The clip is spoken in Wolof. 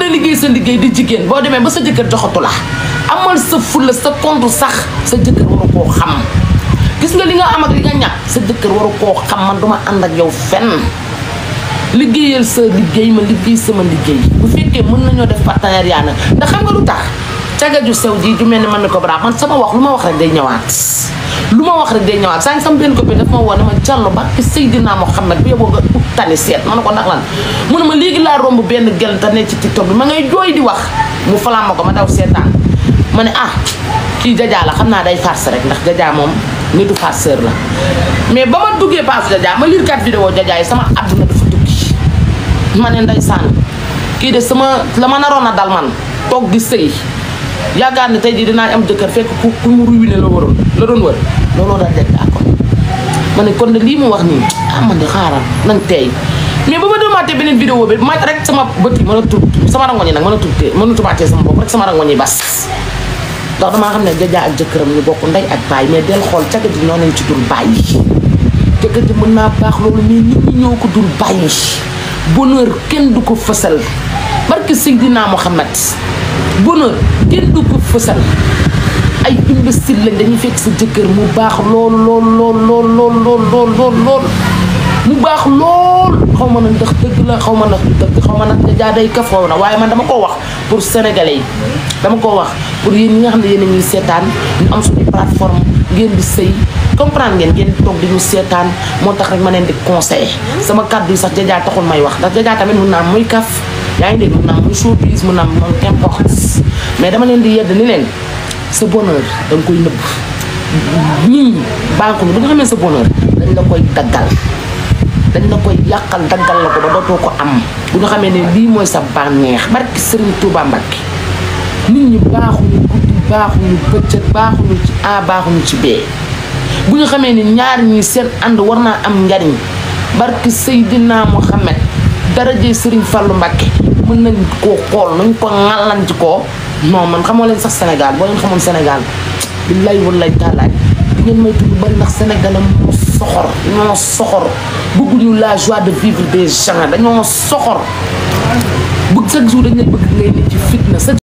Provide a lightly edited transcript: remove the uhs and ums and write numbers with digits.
a liggéey sa liggéey di jigéen boo demee ba sa jëkkër joxatu la amal sa fulla sa compte sax sa jëkkër waru koo xam gis nga li nga am ak li nga ñàkk sa jëkkër waru koo xam man duma ànd ak yow fenn liggéeyal sa liggéey ma liggéey sama liggéey bu fekkee mën nañoo def partenariat nag ndax xam nga lu tax caga ju sew ji ju mel ni man mi ko bara man sama wax lu ma wax rek day ñëwaat saa ngi sama benn copine daf ma woo ne ma Diallo ba ki Seydina Mohamed bu yóbboo nga ut tani seet ma ne ko ndax lan mu ne ma léegi laa romb benn gel te ne ci TikTok bi ma ngay jooy di wax mu falaam ma ko ma daw seetaan ma ne kii Jaja la xam naa day farce rek ndax Jaja moom nitu farceur la mais ba ma duggee paasu Jaja ma lire 4 vidéo Jaja yi sama àdduna dafa tukki ma ne ndeysaan kii de sama la ma naroon a dal man toog di sëy yaakaar ne tey jii dinaa am jëkkër fekk ku mu ruiné la doon wër looloo daal dekk d'accord ma ne kon de lii mu wax nii man de xaaral nañ teey mais ba ma demaatee beneen vidéo bi ma rek sama bët yi mën a tuut sama rangoñ yi nag mën a tubaatee sama bopp rek sama rangoñ yi bas ndax damaa xam ne Jaja ak jëkkëram ñu bokk ndey ak baay mais del xool caga ji ñoo leen ci dul bàyyi jëkkër ji mën naa baax loolu mais nit ñi ñoo ko dul bàyyi bonheur kenn du ko fësal barke Seydina Mohamed bonheur kenn du ko fësal ay imbécile lañ dañuy fekk sa jëkkër mu baax lool mu baax lool xaw ma nag ndax dëgg la xaw ma nag du dëgg xaw ma nag Jaja day kaf xaw na waaye man dama ko wax pour sénégalais yi dama ko wax pour yéen ñi nga xam ne yéen a ñuy seetaan ñu am suñu plateforme ngeen di sëy comprendre ngeen toog di ñu seetaan moo tax rek ma leen di conseiller sama kàddu yi sax Jaja taxul may wax ndax Jaja tamit mun naa am muy kaf yaa ngi dégg mun naa am muy showbiz mun naa am moom importe mais dama leen di yedd ni leen sa bonheur da nga koy nëbb nit ñi banque bu nga xamee sa bonheur dañ la koy daggal dañ la koy yàqal daggal la ko ba dootoo ko am bu nga xamee ne lii mooy sa bànneex barki Serigne Touba Mbacké nit ñi baaxuñu guddi baaxuñu bëccëg baaxuñu ci A baaxuñu ci B bu nga xamee ni ñaar ñi seen ànd war naa am njariñ barki Seydina Mohamed daraje Serigne Fallou Mbacké mën nañ koo xool nañ ko ŋàllan ci koo non man xamoo leen sax Sénégal boo leen xamoon Sénégal billaay wallaay taalaay di ngeen may tudd bari ndax Sénégal ñoo soxor bëgguñu la joie de vivre des gens dañoo soxor bëgg chaque jour dañ lay bëgg ngay ne ci fitna